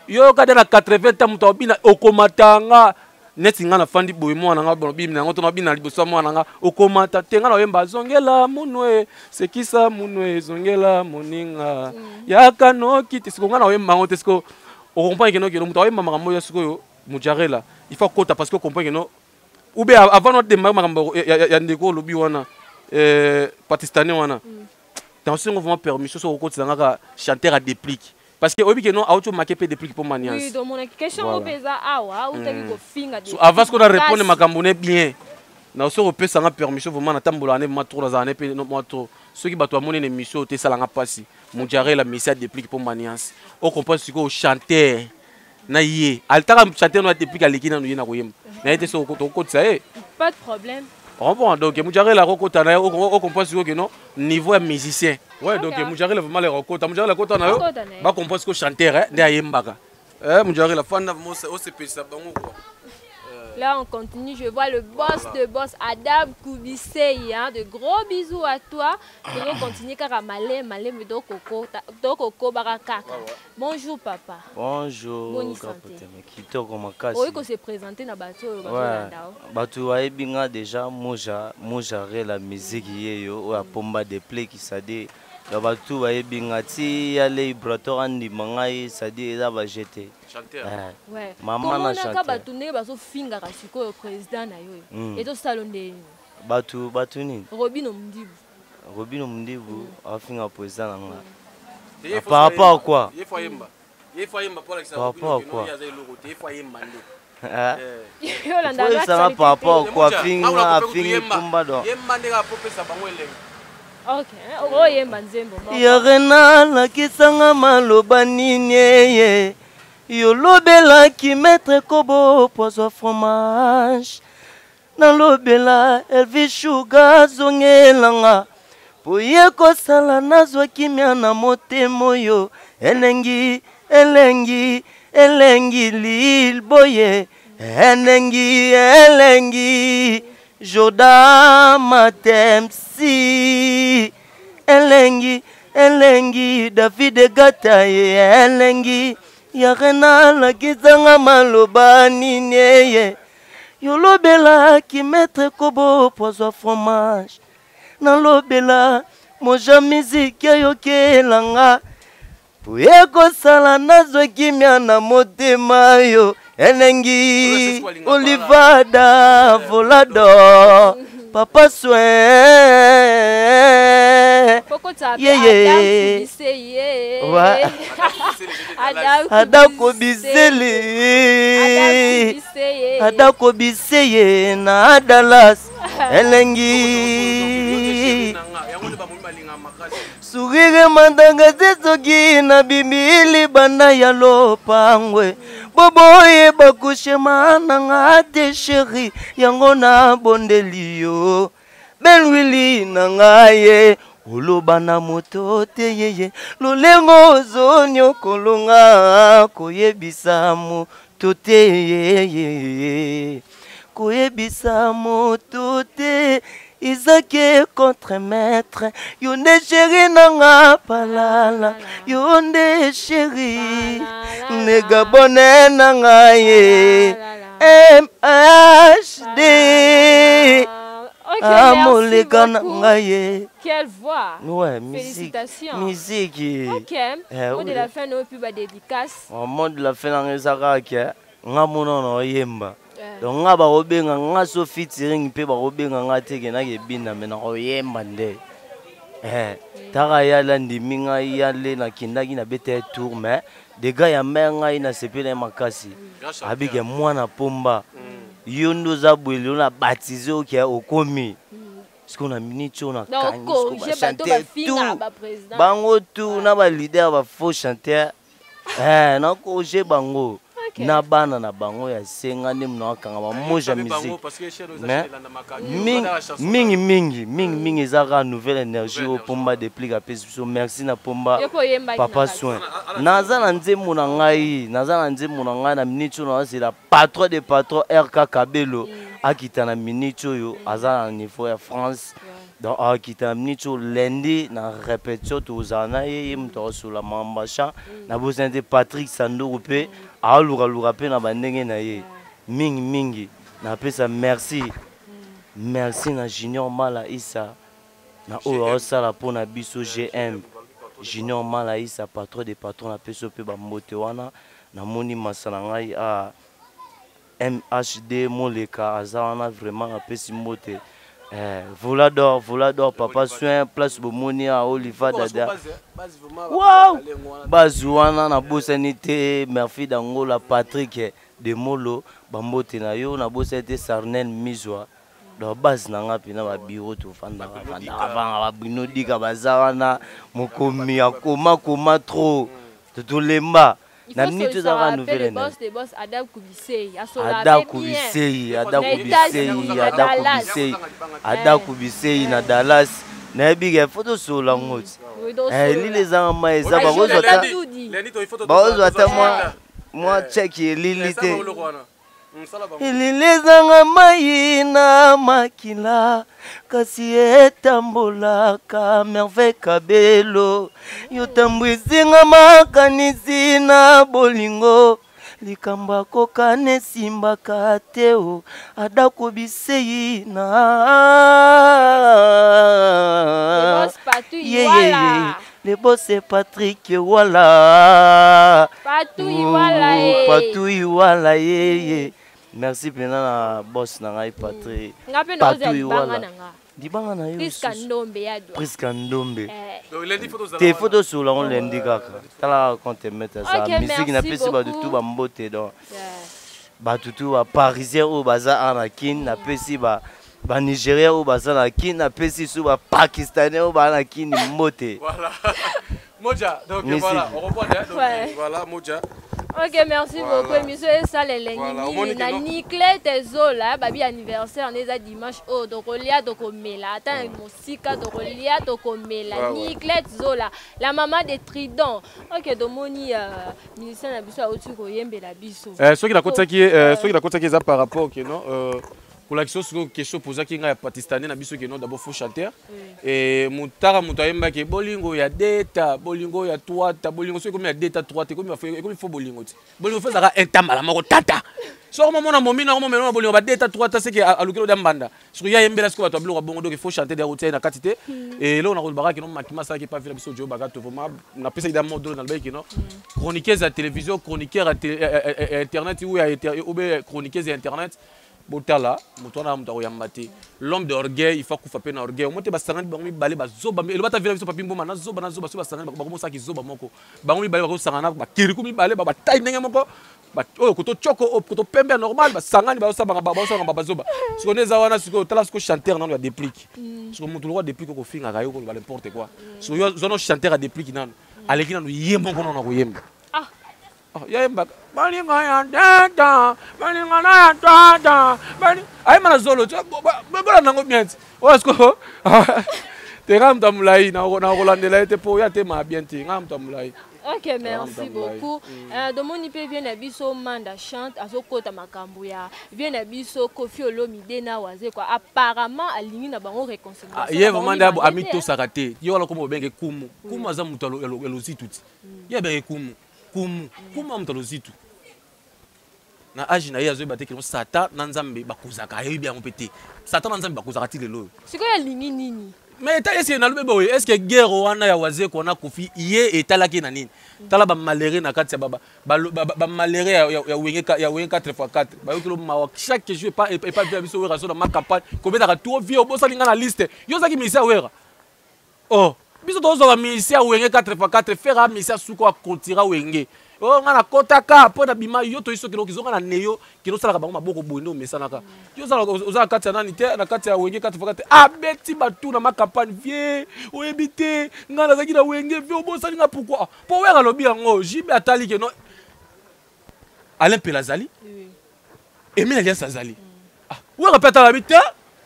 Yo kada na 80 ans muta obina okomatanga neti nga na fandi boye mwana nga bon bim na ngoto na bina liboso mwana nga okomata te nga na yemba zongela munwe sekisa munwe zongela moninga yaka no kiti siko nga na yemba ngoto siko o comprend que no que muta yemba makambo ya siko mujarela il faut kota parce que comprend que no ou bien avant de makambo ya ndeko lobi wana pakistanais wana dans ce mouvement permission so kota nga chanteur à déplique. Parce que obi non auto marqué pe déplique pour maniance. Oui, donc mon question au pesa awa ou taki ko finga de. Avant ce qu'on a répondu makambone bien. Na so repé ça nga permission vraiment na tambola ne ma trop dans année pe no moi trop. Ceux qui bato amone une émission te sala nga passi. Mon diarrhée la message déplique pour maniance. On comprend ce que chanteur na yé. Altara chanteur no déplique alekina no yena koyem. Na été so ko ça Pas de problème. Bon, donc Moudjaré la recota na on comprend ce que non niveau musicien. Ouais, donc Moudjaré vraiment les recota, Moudjaré la recota na yo. Ba comprend ce que chanteur hein, nda yembaka. Moudjaré la fan na mo se pesa bango quoi. Là, on continue. Je vois le boss de boss, Adam Koubissei. Hein. De gros bisous à toi. On continue car malé, mais Koko Baraka. Bonjour, papa. Bonjour. Bonne santé. Oui, qu'on s'est présenté dans le bateau. Bateau a déjà Moja la musique ou à Pomba de play qui s'est dit. Le bateau a bingati les laboratoires andi mangai sadi eza ba jeté chanteur ouais maman na chanteur comment bateau ne baso finga ka siko président na yo et to salonde bateau ni Robino Mdibu a finga président na par rapport à quoi il faut yemba pour la par rapport à quoi il faut yemba ça va par rapport à quoi finga kumba do yemba ndeka popesa bango elengi. Ok, oh yemba nzembo. Yarena la kisanga maloba nini ye. Yolobela ki maître kobo pozo fromage. Na lobela elvi sugar zongelanga. Poye ko sala nazwa kimya na motemo yo. Elengi lil boye. Elengi Joda Matemsi Elengi David Gata Elengi Yarena la kizanga maloba nini Yolobela ki maître kobo pozo fromage Na lobela moja miziki yokelanga Puye ko sala nazwa kimya na motema yo Elengi Olivada Volado Papa Soin Adako Bisele na Dallas Elengi Sourire mandanga zezogi na bimili banda ya lopangwe Boboye bakushe mananga te chéri yango na bondelio Benwili nangaye Oloba na moto te yeye Lolengo zonyo kolonga Koyebisa moto te yeye Koyebisa moto te Isake contre maître Yonde chéri nanga palala Yonde chéri Nega bonne nanga ye MHD Amoleka nanga ye. Quelle voix. Ouais, félicitations. Musique. Ok. Mot de la fin, nous plus dédicace. Mot de la fin, on a nga mona na yemba. Donc nga ba obenga nga so featuring pe ba obenga nga teke na ke bina mena oyemba nde. Tara ya la ndiminga ya le na kindaki na bete tour mais des gars ya menga ina sepele makasi. Abike mwana pomba. Yondo za bwelo na baptisé OK okomi. Parce qu'on a minute on a donc j'ai chanté tout. Bango tout na ba leader ba faux chanteur. Na ko j'ai bango. Na bana na bango ya senga ni mna kanga ba moja musique mingi ezaka nouvelle énergie au pomba de pliga peso merci na pomba papa soin naza na nzembo na ngai na minute na c'est la patron de patron RK Kabelo akita na minute yo aza na niveau ya France donc akita na minute lundi na répétition tozana ye mto sur la mambacha na besoin de Patrick Sandou pe alura pe na bandenge na ye mingi na pesa merci merci na Junior Mala Issa na oyo sala pona biso GM Junior Mala Issa patron des patrons na peso pe ba mbote wana na moni masala ngai a MHD Moleka azawana vraiment na pesi mbote Volador papa soin place bomoni a Oliva dada wow bazuana na bosanité merci dangola Patrick de Molo bambote na yo na bosanité Sarnel Mizwa do base na ngapi na ba bureau to fanda avant ba bino dika bazawana mokomi akoma trop to lemba na minute za ka nouvelle les boss Ada Kubisei na Dallas na bige photo sur la ngoti lili za ma eza bazo ata moi check lilité ililizanga mai na makila kasi etambolaka merveille kabelo yotambwisinga makanisi na bolingo likambo akokana esimbaka te o Ada Kubisei na le boss c'est Patrick voilà Patou Iwala merci pena boss na ngai Patrick Patou Iwala dibanga na yo Priska Ndombe te photo sur la on lundi kaka tala compte mettre ça musique na pesi ba tout ba mbote donc ba tout ba parisien ou baza anakin na pesi ba Nigeria ou baza na kin na pesi sous ba pakistanais ou ba na kin mbote voilà Moja donc voilà on reprend voilà Moja. Ok, merci beaucoup. Émission et ça les lengi. Na Niclette Zola, babi anniversaire on est dimanche. Oh, donc Olia donc Mela. Attends, musique donc Olia donc Mela. Niclette Zola, la maman de Trident. Ok, donc moni musicien na biso autu ko yembe la biso. Ceux qui la côté qui est par rapport que non pour la question posée qui est pakistanais na biso que non d'abord faut chanter et mutara mutayemba que bolingo ya data bolingo ya twata bolingo c'est comme ya data twata comme il faut bolingo bolingo fait ça entama moko tata so comme mona momina comme mena bolingo ba data twata c'est que alukelo dambanda so ya yembela ce que bato biloko bongo donc il faut chanter des routiers na katité et là on a le baraka non makima ça qui pas vu biso jo bagato vraiment na pesa ida modo na baiki non chroniqueuse à télévision chroniqueur à internet ou chroniqueuse à internet Botala, mutona mutago yambati. L'homme d'orgueil, il faut qu'on fasse un orgueil. Au moins, tu vas s'arrêter, tu vas balé, zoba. Et le bata vient sur papier, na zoba, sur va s'arrêter, bah comment ça qui zoba moko. Bah on lui balé, bah s'arrêter, bah kirikou mi balé, bah taille n'engue moko. Bah oh, koto choco, koto pembe normal, bah s'arrêter, bah ça, bah zoba. Ce qu'on est zawana, ce qu'on tala, ce qu'on chanteur, non, il y a des pliques. Ce qu'on montre le roi des pliques au fin à rayo, bah n'importe quoi. Ce qu'on chanteur a des pliques, non. Allez qui n'a nous yembo qu'on en a yembo. Yemba balinga ya dada balinga na dada balinga ay mana zolo bola nango mienti wasko te ramta mulai na rolandela te po ya te ma bien te ramta mulai. Ok, merci beaucoup. Domoni pe vient na biso manda chante azokota makambo ya vient na biso Kofi Olomide na waze quoi apparemment alingi na bango réconciliation. Ye vraiment ndabo ami to sakate yo wala ko mo benge kumu aza mutalo elozi tuti ye benge kumu mutalozitu na age na yazo bate que satan na nzambe bakuzaka yebi bien pété satan na nzambe bakuzaka ti lelo siko ya lingi nini mais ta ese na lobebe oye est-ce que guerre wana ya waze ko na Kofi ye etalaki na nini tala ba malere na kati ya ba malere ya wenge 4x4 ba yokilo ma chaque jour pas bien biso wera so na ma campagne ko beta tout vie obosa linga na liste yo zaki misa wera oh biso tozo ba misia wenge 4x4 fera misia suko akontira wenge oh ngana kotaka pona bima yo to iso kilo kizonga na neyo kilo sala ka bango maboko bondo mesanaka yo sala oza kati na nani te na kati ya wenge 4x4 abeti batu na ma campagne vie oyebite ngana zaki na wenge vie obosa linga pourquoi po wera lobi yango jibe atali ke no Alain Pelazali Emile Alias Azali wera peta la bite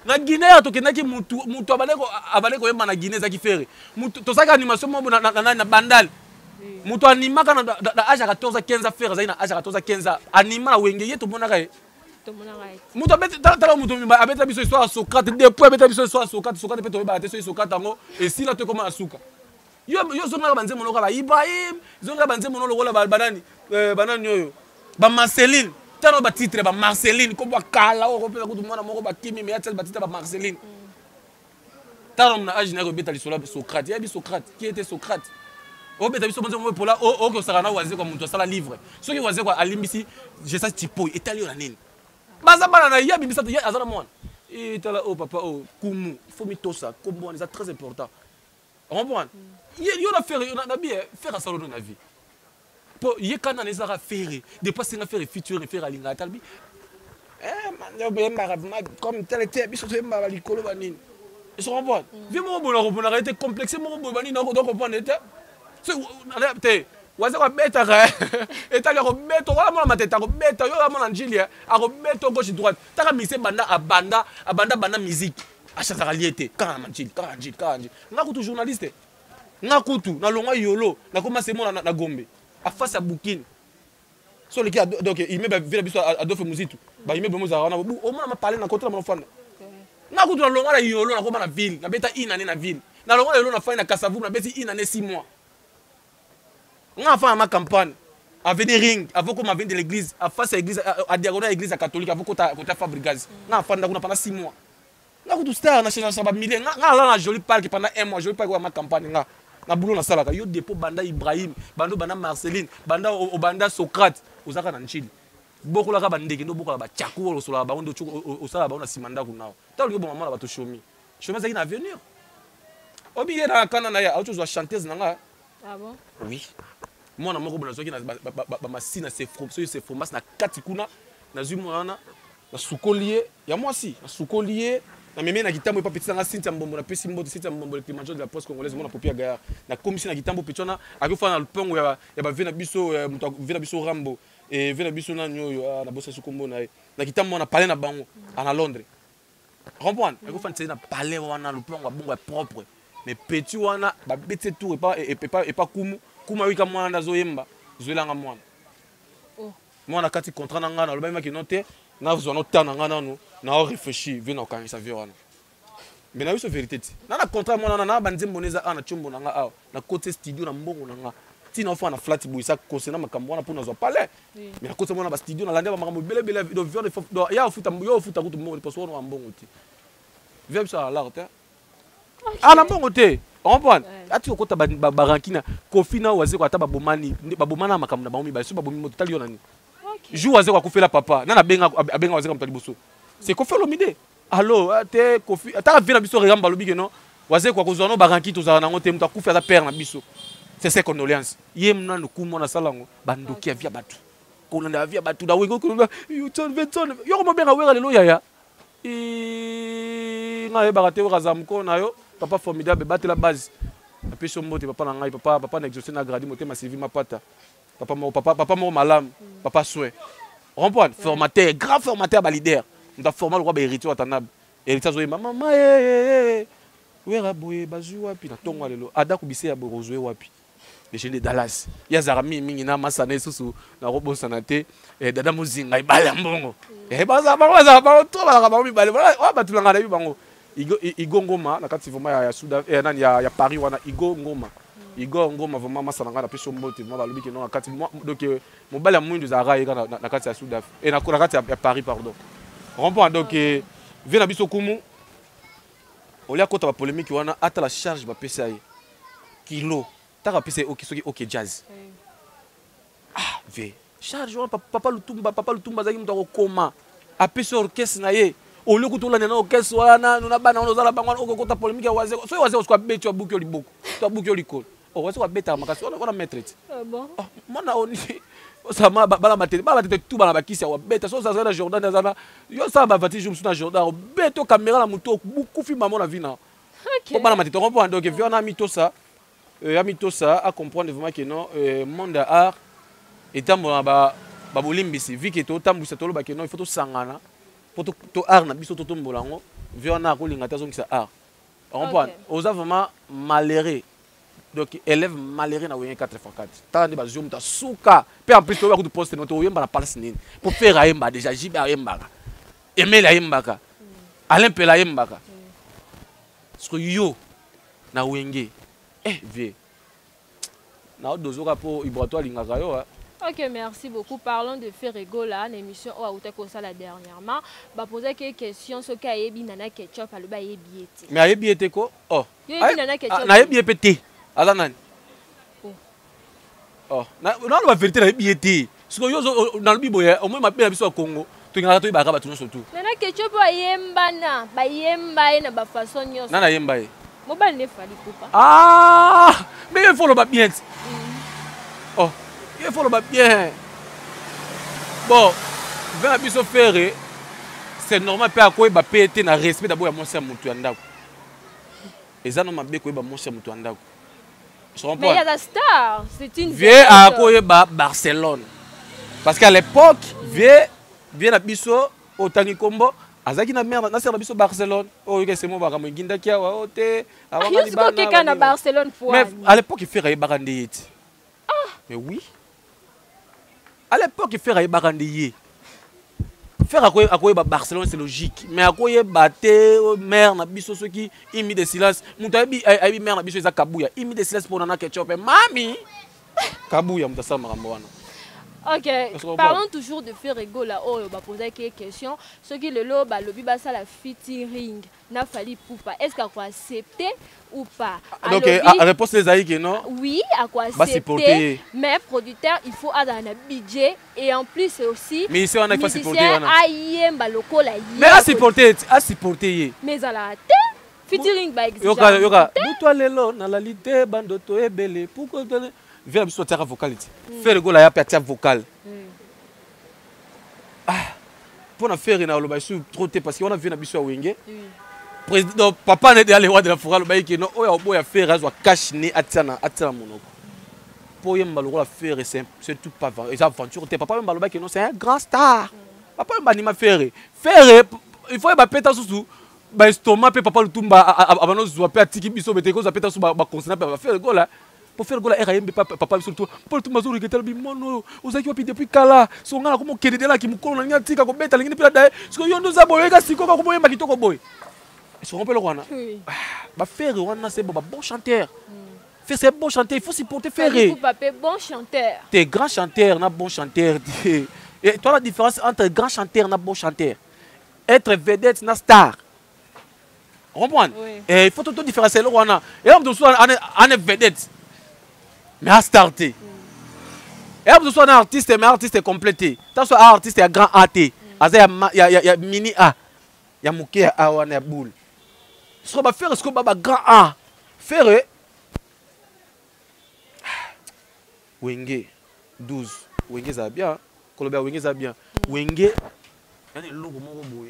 na Guinée to kenaki mutu abaleko yema na Guinée zaki fere mutu to saka animation mo na bandal mutu animaka na âge à 14 15 fere za na âge à 14 15 anima na wenge yeto monaka mutu abeta tala mutu abeta biso histoire Socrate depuis abeta biso histoire Socrate pe to ba te so Socrate ngo et si la to comment asuka yo zo na banze monoko ba Ibrahim zo na banze monoko la banani yoyo ba Marceline tano ba titre ba Marceline ko ba kala o ko pela ko mwana moko ba kimi mais atel ba titre ba Marceline tano na âge na ko beta lisolo Socrate ya bi Socrate qui était Socrate o beta biso bonzo mo pola o ko saka na waze ko muntu sala livre soki waze ko alimbisi je sa tipo etali na nini baza bana na ya bibisa to ya azana mwana et tala o papa o kumu faut mitosa kombo c'est très important on comprend yo na faire na bien faire à salon na vie pour y kana na ezaka faire dépasser na faire futur faire alinga talbi man yo mba comme tel était biso to mba likolo banini je comprends vie mo bona ko bona été complexe mo bona banini donc comprendre était c'est waze ko beta ka etali ko beto wala mona mateta ko beta yo la mona njili a ko beto gauche droite taka mise banda banda musique a chata liete kana manjili nga kutu journaliste nga kutu na longwa yolo na commencer mona na Gombe a face à Bukine so le qui donc il me vient biso Adolphe Muzitu ba il me be moza na o mona ma parler na côté na mona nga kutu na longwa yolo na koma na ville na beta ina na ville na longwa yolo na fa na Kasavu na beti ina 6 mois. On a fait ma campagne, avec des rings, avant qu'on m'avait de l'église, à face à l'église, à diagonale l'église catholique, avant qu'on t'a Fabrigaz. On a fait pendant 6 mois. On a tout ça, on a changé ça, milliers. On a un joli parc pendant 1 mois, joli parc à ma campagne. On a boulot dans ça. Il y a des dépôts Banda Ibrahim, Banda Marceline, Banda Socrate, aux Arabes en Chili. Beaucoup de gens qui ont beaucoup de tchakou, au Sola, au Sala, on a Simanda. Tant que bon maman va te chomer. Chemin c'est une avenir. Au milieu de la Canada, il y a autre chose à chanter. Ah bon? Oui. Moi na moko bonazoki na ba masina c'est fromage na kati kuna na zumwana na sukolier ya moi si na sukolier na meme na kitambo pa petisa nga Cynthia Mbombo na pesi mboto Cynthia Mbombo le climat de la poste congolaise mona popia gaya na commission na kitambo petona akufa na lupango ya ba vena biso muto vena biso Rambo et vena biso na nyoyo na bossa sukombo na kitambo na parler na bango na Londres comprendre akufa na parler wana lupango bongo propre mais petit wana ba betse tout et pas kumu kuma wika mwana ndazo yemba zwelanga mwana mwana kati contrat na ngana loba maki note na zo no tana ngana no na réfléchir vient organiser vie wana mais na biso vérité ti na contrat mwana na banzembo neza ana chombo na nga na côté studio na mbongo na nga tina fa na flat boy ça concernant makambo wana pona zo parler mais na côté mwana ba studio na lande ba makambo bele do vieux de ya futa kutu mbongo parce que on mbongo ti vient ça là terre na mbongo te on comprend ati okota barankina kofina waze ko ata babomana makambo na baomi ba so babomi moto tali yonani jou waze ko kufela papa na benga waze kam tali boso c'est kofelo mide allo te kofi ata vina biso ramba lobi ke non waze ko kozwana baranki to zana ngote mto akufa ata père na biso c'est ses condoléances yemna no kumo na salango bandoki avia batu kolanda avia batu da wengo ko you turn yo ko benga wera lelo yaya na ye barate wa zamko na yo papa formidable battre la base après son mot papa na ngai papa na exaucer na gradi motema Sylvie Mapata papa mo malam papa souhait on comprend formateur grand formateur ba leader on a formé le roi ba héritier watanab héritier zo maman wera boye bazu wapi na tongo lelo ada kubise ya borozwe wapi les jeunes de Dallas ya zarami mingi na masana susu na robosa na te dada muzinga ibala mbongo baza to ba mi bale wa batulanga na bibango Igo Ngoma na kati vraiment ya Soudan nani ya Paris wana Igo Ngoma vraiment masana ngana peso mbote vraiment balobi ke non na kati donc mobala mwindu za rayi na kati ya Soudan et na kati ya Paris pardon on comprend donc vient na biso kumu olia kota ba polémique wana ata la charge ba PCA kilo ta PCA OK jazz ve charge wana papa lutumba zaki mto koma a peso orchestre na ye au lieu que tout le monde orchestre wana nous na bana on ozala bango oko kota polémique waze so waze ko betu abuki liboko to abuki likolo o waze ko beta makasi on mettre bon mona oni ça ma bala matete tout bala bakisi wa beta so ça na Jordan na yo ça ba vati jumsu na Jordan beto caméra na moto beaucoup film maman na vina ko bala matete on comprend donc vieux na mito ça à comprendre vraiment que non monde art etambo ba bolimbisi vu que to tambusa to lo ba que non il faut to sangana to art na biso to tombolango viona ko linga ta zongisa art on comprend oza vraiment malheureux donc élève malheureux na wenye 4x4 tande ba zoom ta suka pe en plus to ba ko poster no to yemba na place nini pour faire ayemba déjà jiba ayemba aimer la yemba Alain Pela yemba parce que yo na wenge vie na dozoka po ibrato linga yo Ok, merci beaucoup. Parlons de Ferrego là, l'émission où a été ça la dernièrement. Bah poser quelques questions ce qu'a ébi nana ketchup à le ba ébi. Mais a ébi été quoi? Oh. Ébi nana ketchup. Na ébi pété. Ala nan. Oh. Na la vérité na ébi été. Ce que yo dans le bibo au moins ma bien biso Congo. Tu ngala to ibaka ba tout surtout. Nana ketchup ba yemba na ba façon nyos. Nana yemba e. Mo ba ne fali poupa. Ah! Mais il faut le bien. Oh. Il faut le bien. Bon, vers la biso ferré, c'est normal à quoi il va péter na respect d'abord à mon cher Moutou Andako. Et ça non m'a bien quoi il va mon cher Moutou Andako. Mais il y a la star, c'est une vieux à quoi il va Barcelone. Parce qu'à l'époque, vieux na biso au Tangi Combo, azaki na merde na ser biso Barcelone. Oh que c'est mon bagamo ginda kia wa ote. Est-ce que quelqu'un na Barcelone pour? Mais à l'époque il fait barandé. Mais oui. À l'époque, il fait barandé. Faire à quoi Barcelone, c'est logique. Mais à quoi battre, mère, na biso ceux qui imite des silences. Moutabi, aïe, mère, na biso, ils a kabouya. Imite des silences pour nana ketchup. Mami! Kabouya, moutassa maramboana. Ok, parlons toujours de Ferrego là. Oh, on va poser quelques questions. Ce qui le lot, le biba ça la featuring. N'a fallu poupa. Est-ce qu'à quoi accepter ou pas? Donc, la réponse les aïe non? Oui, à quoi accepter. Mais producteur, il faut avoir un budget et en plus aussi. Mais ici on a pas supporté. Mais à supporter. Mais à la tête. Featuring by exemple. Yoka, toi lelo na la lité bandoto ebele. Pourquoi vers la terre vocalité. Ferrego la ya vocal. Ah, pour na faire na lo sur trop parce qu'on a vu na biso wenge. Président papa n'est allé voir de la forêt le baïki non oya oboya faire azo cache ni atana monoko. Pour yemba lo la faire c'est tout pas et aventure papa yemba lo baïki non c'est un grand star. Papa yemba ni ma faire il faut ba peta sous ba estomac pe papa le tumba abano zo pe atiki biso bete ko zo peta sous ba conseiller ba faire go là. Pour faire gola RAMB papa surtout pour tout mazuri que tellement mono ozaki wapi depuis kala songa comme kede là qui mukolo na tika ko beta lingine pila dai parce que yondo za boyeka siko ko boyemba kitoko boy est-ce qu'on peut le wana ba faire wana c'est bon chanteur faire c'est bon chanteur il faut supporter faire papa bon chanteur t'es grand chanteur na bon chanteur et toi la différence entre grand chanteur na bon chanteur être vedette na star comprendre et il faut tout différencier le wana et on est vedette mais à starter. Et après, soit un artiste, mais artiste complété. Tant soit un artiste, il y a grand AT. Il y a mini A. Il y a mouké A ou un boule. Ce qu'on va faire, c'est qu'on va grand A. Faire. Wenge 12. Wenge ça bien. Colombia Wenge ça bien. Wenge. Il y a des logos mon robot.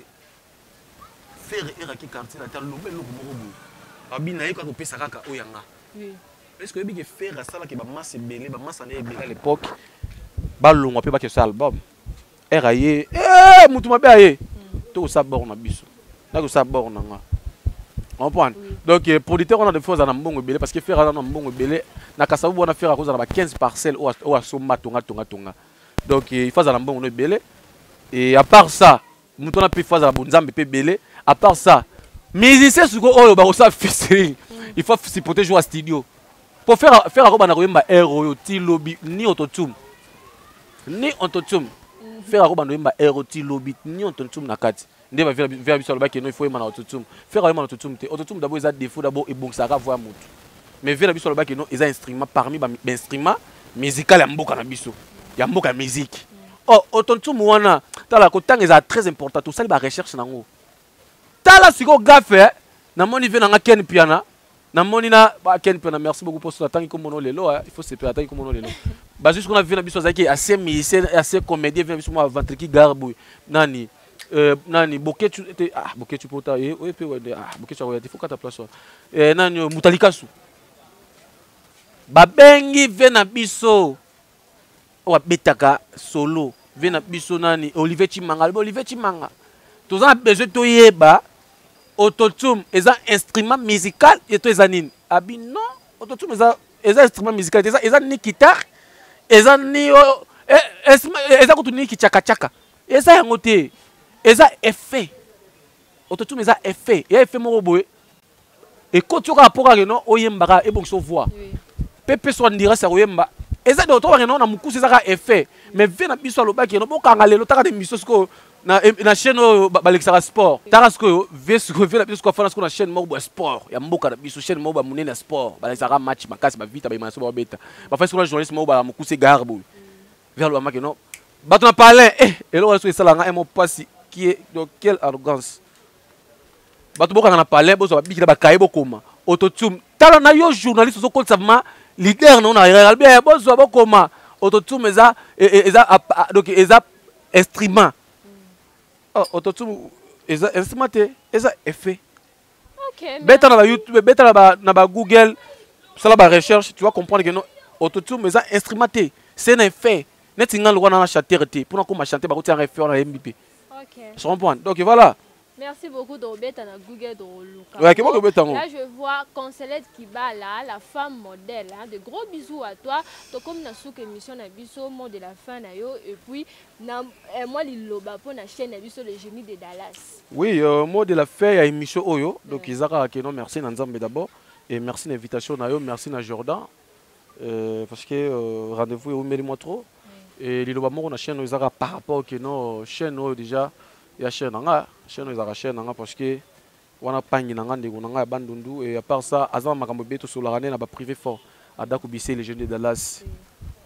Faire et qui quartier la terre logo mon robot. Abina y quoi que pesa kaka oyanga. Oui. Est-ce que vous faire ça là qui va masser belé, va masser belé à l'époque, ballon on peut pas que ça album. Eraye, mutu mabe aye. Tout ça bon na biso. Na ko ça bon na nga. On comprend. Donc producteur on a des fois na mbongo belé parce que faire na mbongo belé na kasabu on a faire à cause na 15 parcelles ou à somma tonga. Donc il faut na mbongo belé et à part ça, mutu na pi faire na bonzambe pe belé, à part ça, musicien suko oyo ba ko ça featuring. Il faut supporter jouer à studio. Pour faire un roba na koyemba héros ti lobby ni autotune faire un roba na koyemba héros ti lobby ni autotune na kati nde va vers biso loba ke no il faut yemba na autotune faire un autotune te autotune d'abord ça défaut d'abord et bon ça va voir mutu mais vers biso loba ke no ils instrument parmi ba instrument musical ya mboka na biso ya mboka musique oh autotune wana tala ko tanga est très important tout ça ba recherche nango tala siko gafe na moni ve na ken piana na monina ba ken pena merci beaucoup pour ça tant que mon lelo il faut se faire tant que mon lelo ba juste qu'on a vu na biso zaki assez musicien assez comédien vient biso moi ventriki garbu nani boket tu boket tu pota oui pe ouais boket tu il faut 4 place nani mutalikasu ba bengi vient na biso o betaka solo vient na biso nani Olivier Chimanga tous a besoin to yeba autotune est un instrument musical et tout ça nini abi non autotune est un instrument musical est un ni guitare est un ni est un ko ni kichaka est ça ngote est un effet autotune est un effet et effet mo boye et quand tu rapport à non oyembaka et bon so voix pepe so ndira ça oyemba eza de to na mukusi eza ka effet mais ve na biso alobaki no bokanga lelo taka de miso siko na chaîne balexaka sport taka siko ve siko ve na biso ko fana siko na chaîne moko sport ya mboka na biso chaîne moko munene sport balexaka match makasi ba vita ba maso ba beta ba fa siko na journaliste moko ba mukusi garbo vers le makino bato na parler elo so esalanga un mot passé qui est de quelle arrogance bato bokanga na parler bozo ba bikila ba kaye bokoma autotune tala na yo journaliste zo kolisa ma leader non na bien bozo bokoma autotune eza donc eza instrument autotune eza instrument eza effet OK beta na ba YouTube beta na ba Google ça la ba recherche tu vas comprendre que non autotune eza instrument c'est un effet net singa lo na chanter pour na ko ma chanter ba ko tirer effet na MVP OK je comprends donc voilà. Merci beaucoup de Robert à Google de Luka. Ouais, comment Robert là je vois Consolette Kibala, la femme modèle. Hein. De gros bisous à toi. To comme na souk émission na biso mot de la fin na yo et puis na moi liloba pour na chaîne na biso le génie de Dallas. Oui, mot de la fin ya émission oyo. Donc Isaka Keno merci na Nzambe d'abord et merci l'invitation na yo, merci na Jordan. Parce que rendez-vous au mérite trop et liloba moko na chaîne Isaka par rapport que non chaîne déjà ya chaîne nga chaîne ezaka chaîne nga parce que wana pangi na ngande ko nga bandundu et à part ça azama makambo beto sur la rane na ba privé fort adako bise les jeunes de Dallas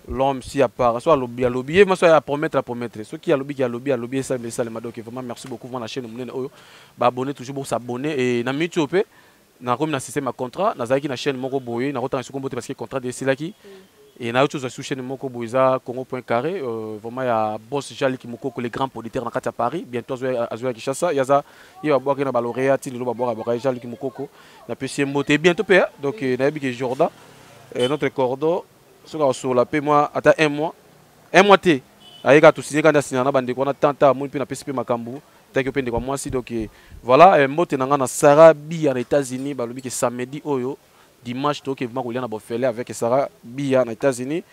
l'homme si à part soit lobby moi soit à promettre ceux qui a lobby ça mais ça les madoc vraiment merci beaucoup pour la chaîne munene oyo ba abonner toujours pour s'abonner et na mitopé na comme na système à contrat na zaki na chaîne moko boye na rotanga su kombote parce que contrat de silaki et na autre chose sur chaîne moko boiza Congo.carré vraiment ya boss Jali Kimoko les grands producteurs na kati à Paris bientôt azwa Kinshasa yaza il va boire na baloréa ti lo ba boire Jali Kimoko na pesi mbote bientôt pe donc na yebi que Jordan notre cordon sur la paix moi ata un mois té ayeka to signer quand signer na bande ko na tanta mon pe na pesi pe makambu tant que pe ndeko moi si donc voilà mbote na nga na Sarah Bi en États-Unis balobi que samedi oyo dimanche to ke makolia na bofele avec Sarah Bia aux États-Unis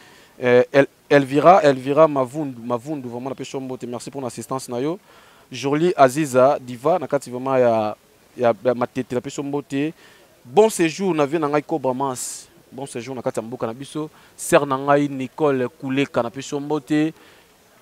Elvira Mavundu vraiment la pêche mbote merci pour l'assistance na yo Jolie Aziza Diva na kati vraiment ya matete la pêche mbote bon séjour na vie na ngai Cobra Mans bon séjour na kati mboka na biso sœur na ngai Nicole Kouleka na pêche mbote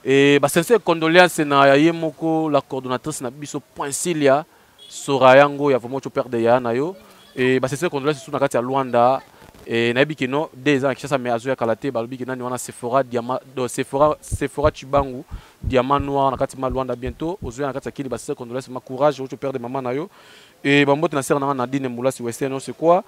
et ba sincère condoléances na ya yemoko la coordonnatrice na biso Poincilia Sorayango ya vraiment to perdre ya na yo et bah c'est ça qu'on doit sur la carte à Luanda et nabi que non des ans qui ça mais azoya kalate balobi que nani wana Sephora diamant Sephora Chibangu diamant noir na carte ma Luanda bientôt ozoya na carte kili bah c'est ça qu'on doit ma courage au père de maman na yo et bah mbote na sœur na Nadine Moula si western c'est quoi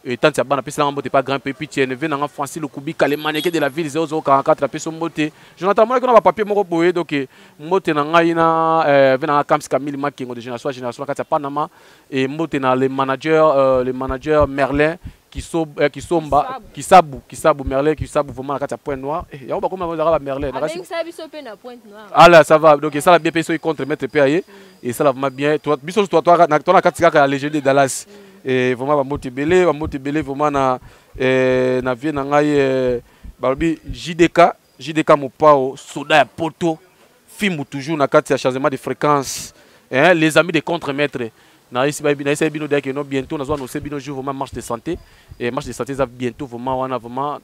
et tant ya bana pesa mbote pas grand pépi tienne vient na Francis le Kubi Kalemane de la ville 0044 la pesa mbote Jonathan moi qu'on a papier moko boye donc mbote na ngai na vient na Camps Camille Makingo de génération carte Panama et mbote na les managers Merlin qui sabu Merlin qui sabu vraiment na carte Point Noir et ya ba comme na Merlin na avec ça biso pe na Point Noir ah là ça va donc ça la bien payé contre mettre payer et ça la vraiment bien toi biso toi na carte ka légende de Dallas et vraiment ba belé vraiment na vie na ngai balobi JDK Mopao soda ya poto film toujours na kati ya changement de fréquence hein les amis des contre-maîtres na ici bino dès que non bientôt na zo annoncer bino jour vraiment marche de santé et marche de santé ça bientôt vraiment wana vraiment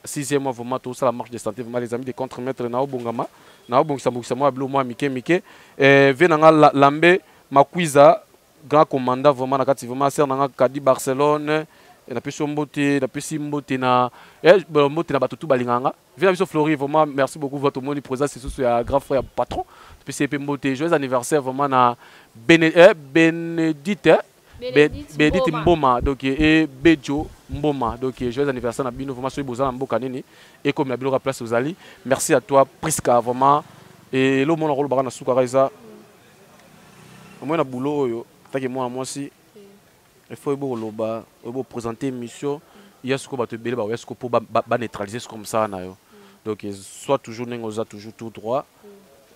6e mois vraiment tout ça la marche de santé vraiment les amis des contre-maîtres na obongama na obongisa mukisa moi blo moi mike et vie na nga lambe makwiza grand commandant vraiment na kati vraiment ser na Kadi Barcelone na pesi mbote na mbote na bato tout balinganga vient biso Flori vraiment merci beaucoup votre moni présence c'est sous ya grand frère patron pesi pe mbote joyeux anniversaire vraiment na Bénédicte Mboma donc et Bejo Mboma donc joyeux anniversaire na bino vraiment soy bozana mboka nini et comme na bino place aux ali merci à toi Priska vraiment et le monde rôle bana suka raisa moi na boulot oyo que moi aussi il faut présenter une mission il y a ce qu'on va te belé est-ce qu'on peut neutraliser comme ça donc soit toujours n'engoza toujours tout droit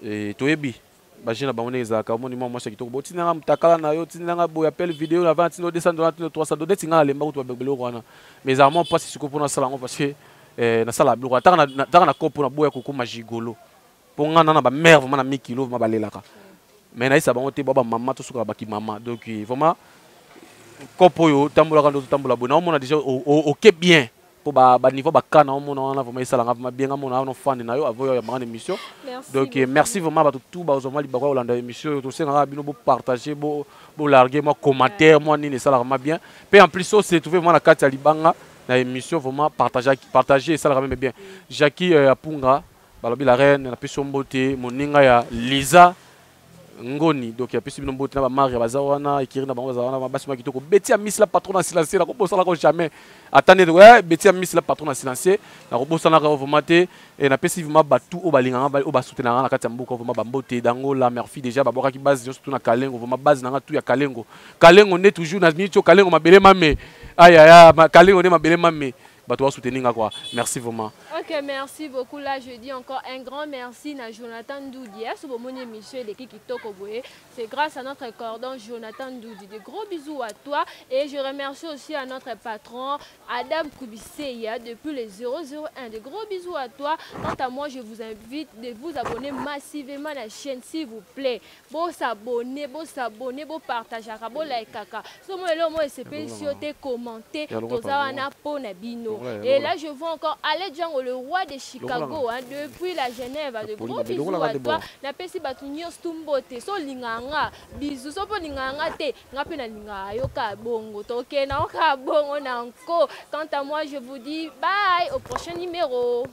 et toyebi imagine ba on est à monument moi c'est qui to boti na mtakala na yo tinanga boya appel vidéo na 20 no 200 dollars 300 dollars tinga lemba ko to belé wana mais armement pas si ko na sala parce que na sala blo ta na kopo na boya ko magigolo pour ngana na ba mère vraiment na 1000 kg ma balelaka mais naïsa bango te baba maman to suka baki maman donc vraiment kopo yo tambola quand tambola bona on a déjà OK bien pour ba niveau ba kana on a vraiment ça la bien on a fan na yo avant ya grande émission. Donc merci vraiment ba tout ba ozoma li ba ko landa émission to senga bino bo partager bo larguer moi commentaire moi ni ça la vraiment bien. Puis en plus ça c'est trouver moi la carte ya libanga na émission vraiment partager ça la vraiment bien. Jackie Apunga balobi la reine na peso mbote moninga ya Liza ngoni donc ya peso mbote na ba mari bazawana ikiri na bango bazawana basi ma kitoko beti ya miss la patron na silencieux la ko bossa la ko jamais attendez ouais beti ya miss la patron na silencieux na ko bossa na ko vraiment te et na peso vraiment batu o balinga o ba soutenir na kati ya mboka vraiment ba mbote dango la merci déjà ba boka ki base surtout na Kalengo vraiment base na tout ya Kalengo ne toujours na nicho Kalengo mabele mame aya Kalengo ne mabele mame bato soutenir quoi. Merci vraiment. Ok, merci beaucoup. Là, je dis encore un grand merci à Jonathan Doudi. C'est grâce à notre cordon Jonathan Doudi. De gros bisous à toi. Et je remercie aussi à notre patron Adam Kubiseya depuis les 001. De gros bisous à toi. Quant à moi, je vous invite de vous abonner massivement à la chaîne, s'il vous plaît. Bon s'abonner, bon partager, bon like. Si vous voulez commenter, et là, je vois encore Alec Django, le roi de Chicago, hein, depuis la Genève. De gros bisous à toi. Na pesi batunyo stumbote so linganga bisous so po linganga te ngape na linga yo ka bongo toke na ka bongo na nko. Quant à moi, je vous dis bye au prochain numéro.